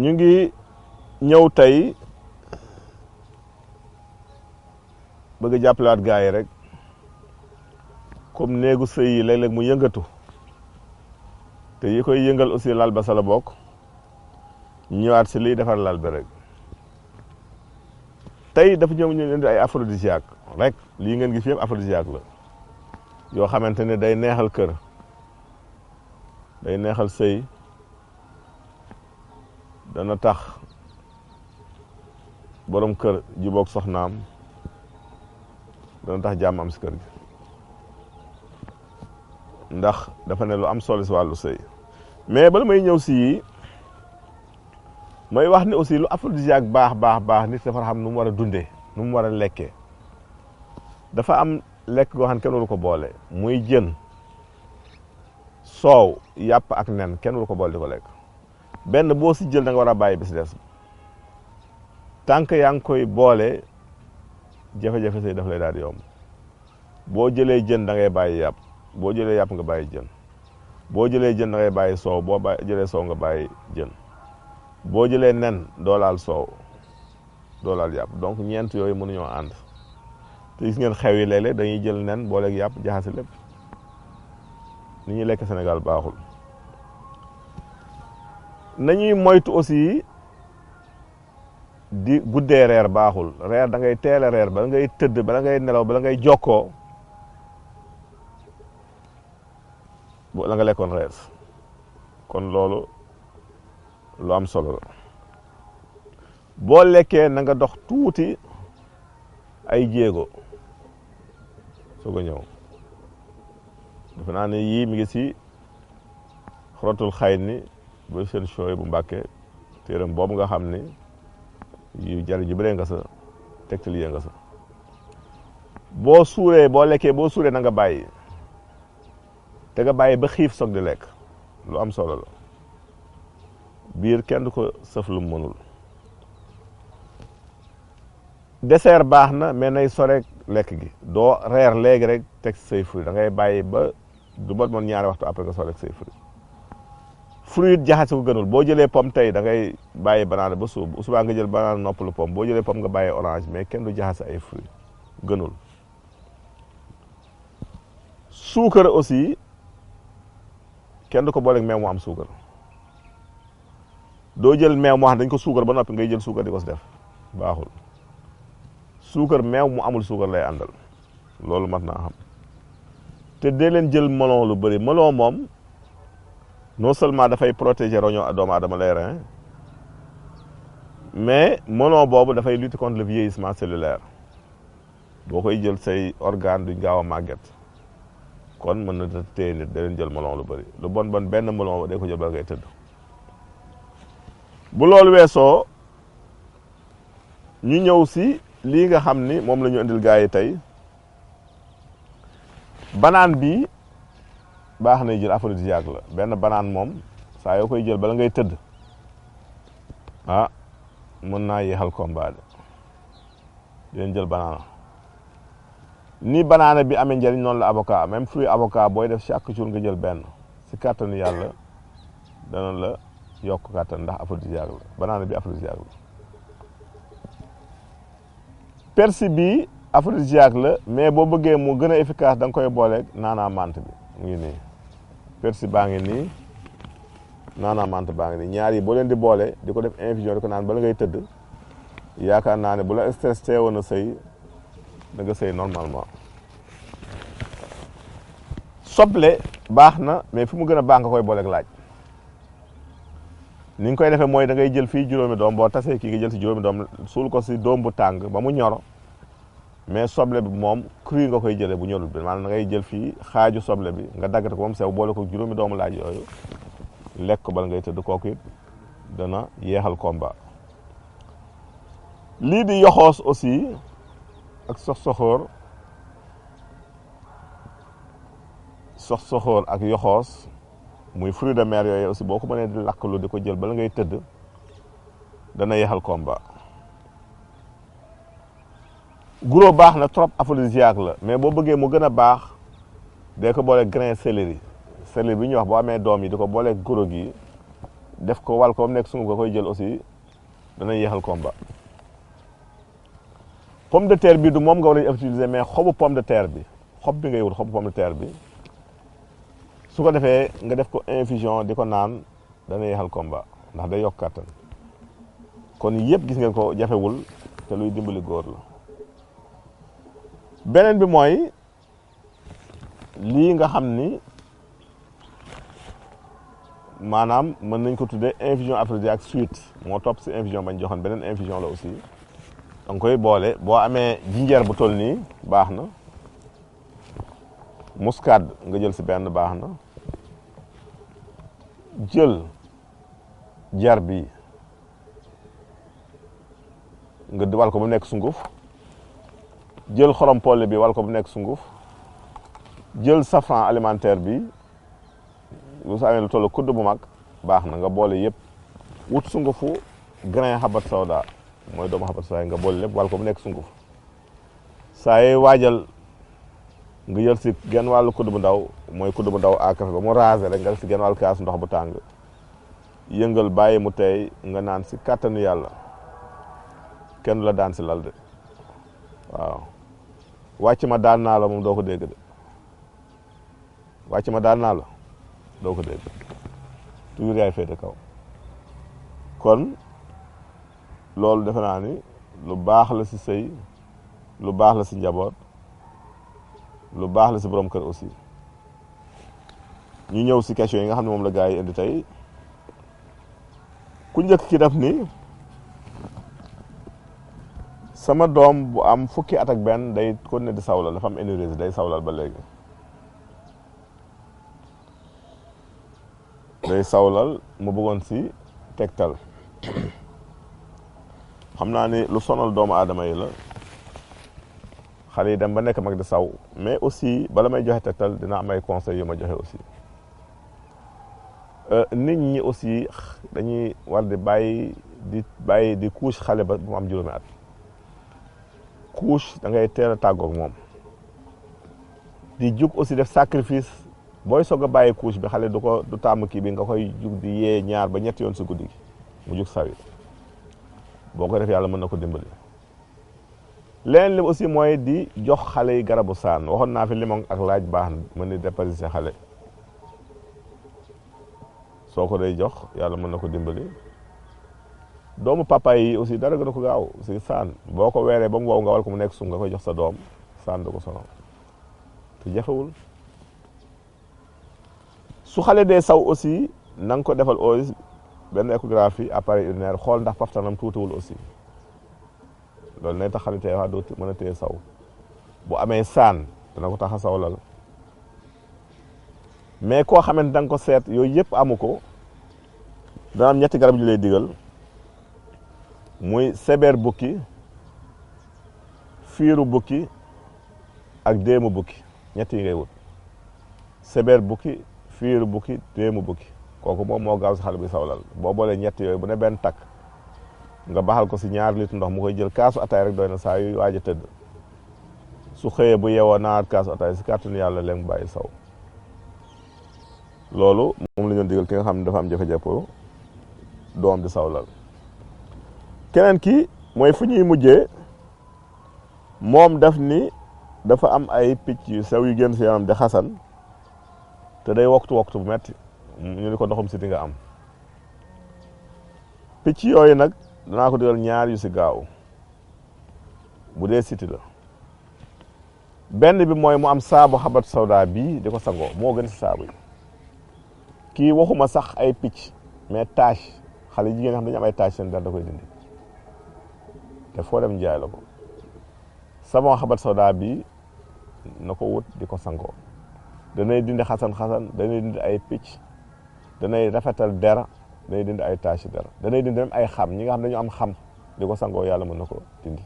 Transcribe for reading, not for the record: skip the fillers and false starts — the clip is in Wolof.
ñu ngi ñëw tey bëgg a jàppalewaat gars yi rek comme néegu sëy yi léeg-léeg mu yëngatu te yi koy yëngal aussi lal ba sa la bokk ñëwaat si liy defar lal bi rek tey dafa ñëw ñu indi ay aphrodisiaque rek lii ngeen gis yëpp aphrodisiaque la yoo xamante ne day neexal kër day neexal sëy dana tax borom kër jubóog soxnaam dana tax jàmm am si kër gi ndax dafa ne lu am solo si wàllu sëy mais bala may ñëw si yii may wax ni aussi lu aphrodisiaque baax nit dafa xam nu mu war a dundee nu mu war a lekkee dafa am lekk goo xam ne kenn waru ko boole muy jën soow yàpp ak nen kenn waru ko boole di ko lekk benn boo si jël da nga war a bàyyi bi si des tànk yaa ngi koy boole jafe-jafe sëy daf lay daal di yomb boo jëlee jën da ngay bàyyi yàpp boo jëlee yàpp nga bàyyi jën boo jëlee jën da ngay bàyyi soow boo jëlee soow nga bàyyi jën boo jëlee nen doo laal soow doo laal yàpp donc ñeent yooyu mënuñoo ànd te gis ngeen xew yi léeg-léeg dañuy jël nen booleeg yàpp jaxase lépp ni ñuy lekk Sénégal baaxul nañuy moytu aussi di guddee reer baaxul reer da ngay teel a reer bala ngay tëdd bala ngay nelaw bala ngay jokkoo la nga lekkoon rees kon loolu lu am solo la boo lekkee na nga dox tuuti ay jéego soo ko ñëw defe naa ne yii mi ngi si xorotul xay ni ba seen show bu Mbàkke téeram boobu nga xam ni yu jar ju bëree nga sa tegtal yee nga sa boo suuree boo lekkee boo suuree na nga bàyyi te nga bàyyi ba xiif soog di lekk lu am solo la biir kenn du ko sëf lu mu mënul dessert baax na mais nay soreek lekk gi doo reer léegi rek teg say fruit da ngay bàyyi ba du bot moon ñaari waxtu après nga soreek say fruit fruit jaxase ko gënul boo jëlee pomme tey da ngay bàyyi banaana ba subaa nga jël banaana noppalu pomme boo jëlee pomme nga bàyyi orange mais kenn du jaxase ay fruit gënul suukar aussi kenn du ko booleeg meew mu am suukar doo jël meew mu wax dañ ko suukar ba noppi ngay jël suukar di ko si def baaxul suukar meew mu amul suukar lay àndal loolu mat naa xam te dee leen jël melon lu bëri melon moom non seulement dafay protéger roño doomu aadama les reins mais melon boobu dafay lutter contre le vieillissement cellulaire boo koy jël say organe duñ gaaw a màgget kon mën na téye nit da leen jël melon lu bëri lu bon benn melon day ko jël ba ngay tëdd bu loolu weesoo ñu ñëw si lii nga xam ni moom la ñu indil gars yi tey banaan bi baax na jël aphrodisiaque la benn banaan moom saa yoo koy jël bala ngay tëdd mën naa yéexal combat di leen jël banaana ni banaana bi amee njëriñ noonu la avocat même fruit avocat booy def chaque jour nga jël benn si kàttanu yàlla dana la yokk kàttan ndax aphrodisiaque la banaana bi aphrodisiaque la persil bi aphrodisiaque la mais boo bëggee mu gën a efficace da nga koy booleeg naanaa menthe bi mu ngi nii persil baa ngi nii naanaa menthe baa ngi nii ñaar yi boo leen di boole di ko def infusion di ko naan bala ngay tëdd yaakaar naa ne bu la stress teewoon a sëy da nga sëy normalement soble baax na mais fi mu gën a baax nga koy booleeg laaj ni nga koy defee mooy da ngay jël fii juróomi doom boo tasee kii nga jël si juróomi doom suul ko si doom bu tàng ba mu ñor mais soble bi moom cru nga koy jëlee bu ñorul bi maanaam da ngay jël fii xaaju soble bi nga daggate ko ba mu sew boole ko juróomi doomu laaj yooyu lekk ko bala ngay tëdd kooku it dana yeexal combat lii di yoxoos aussi ak soxsoxoor ak yoxoos muy fruit de mer yooyu aussi boo ko mënee di lakkalu di ko jël bala ngay tëdd dana yeexal combat guro baax na trop aphrodisiaque la mais boo bëggee mu gën a baax dee ko boole grain céleri bi ñuy wax boo amee doom yi di ko boole guro gi def ko wal ko nek sunguf nga koy jël aussi dana yéexal combat. Pomme de terre bi du mom nga war a utiliser mais xobu pomme de terre bi xob bi ngay wut xobu pomme de terre bi su ko defee nga def ko infusion di ko naan dana yéexal combat ndax day yokk kàttan kon yëpp gis ngeen ko jafewul te luy dimbali góor la. beneen bi mooy lii nga xam ni maanaam mën nañ ko tuddee infusion aphrodisiaque suite moo topp si infusion bañ joxoon beneen infusion la aussi da nga koy boole boo amee jinjeer bu toll nii baax na muscade nga jël si benn baax na jël jar bi nga wal ko bu nekk sunguf jël xorom polle bi wal ko bu nekk sunguf jël safran alimentaire bi bu sa amee lu toll kudd bu mag baax na nga boole yëpp wut sungufu grain xabat sawda mooy doomu xabat sawda nga boole lépp wal ko bu nekk sunguf saa yi waajal nga jël si genn wàllu kudd bu ndaw mooy kudd bu ndaw à café ba mu raser rek nga def si genn wàllu kaas ndox bu tàng yëngal bàyyi mu tey nga naan si kàttanu yàlla kenn la daan si lal de waaw wàcc ma daan naa la moom doo ko dégg de wàcc ma daan naa la doo ko dégg toujours yaay féete kaw kon loolu defe naa ni lu baax la si sëy lu baax la si njaboot lu baax la si borom kër aussi ñu ñëw si question yi nga xam ne moom la gars yi indi tey ku njëkk ki def ni sama doom bu am fukki at ak benn day continuer di sawlal dafa am énurésie day sawlal ba léegi day sawlal mu bëggoon si tegtal xam naa ni lu sonal doomu aadama yi la xale yi dem ba nekk mag di saw mais aussi bala may joxe tegtal dina am ay conseils yu ma joxe aussi nit ñi aussi dañuy war di bàyyi di couche xale ba bu mu am juróomi at couche da ngay teel a tàggoog moom di jug aussi def sacrifice booy soog a bàyyi couche bi xale du tàmm kii bi nga koy jug di yee ñaar ba ñetti yoon si guddi gi mu jug sawi boo ko def yàlla mën na ko dimbali. leneen li aussi mooy di jox xale yi garabu saan waxoon naa fi limon ak laaj baax na mën ni déparasiter xale soo ko day jox yàlla mën na ko dimbali. doomu papa yi aussi dara gën a ko gaaw si saan boo ko weeree ba mu wow nga wal ko mu nekk sum nga koy jox sa doom saan du ko sonal te jafewul. su xale dee saw aussi na nga ko defal aussi benn échographie appareil urinaire xool ndax paftanam tuutiwul aussi loolu nay tax xale tey wax doo mën a téye saw bu amee saan dana ko tax a sawlal mais koo xamante da nga ko seet yooyu yëpp amu ko dana am ñetti garab yu lay digal muy sebeer bukki fiiru bukki ak déemu bukki ñett yi ngay wut sebeer bukki fiiru bukki déemu bukki kooku moom moo gaaw si xale bi sawlal boo boolee ñett yooyu bu ne benn takk nga baxal ko si 2 litres ndox mu koy jël kaasu ataay rek doy na saa yu waaj a tëdd su xëyee bu yeewoo naat kaasu ataay si kàttanu yàlla leen bàyyi saw loolu moom la ñu digal ki nga xam ne dafa am jafe-jafe doom di sawlal. keneen ki mooy fu ñuy mujjee moom daf ni dafa am ay picc yu sew yu génn si yaram di xasan te day waxtu bu metti ñu ni ko ndoxum siti nga am picc yooyu nag danaa ko digal ñaar yu si gaaw bu dee siti la benn bi mooy mu am saabu xabat sawda bii di ko sangoo moo gën si saabu yi kii waxuma sax ay picc mais tache xale jigéen xam dañu am ay tache seen der da koy dindi te foo dem jaay la ko savon xabat sawda bi na ko wut di ko sangoo danay dindi xasan danay dindi ay picc danay rafetal der danay dindi ay tache der danay dindi même ay xam ñi nga xam dañu am xam di ko sangoo yàlla mën na ko dindi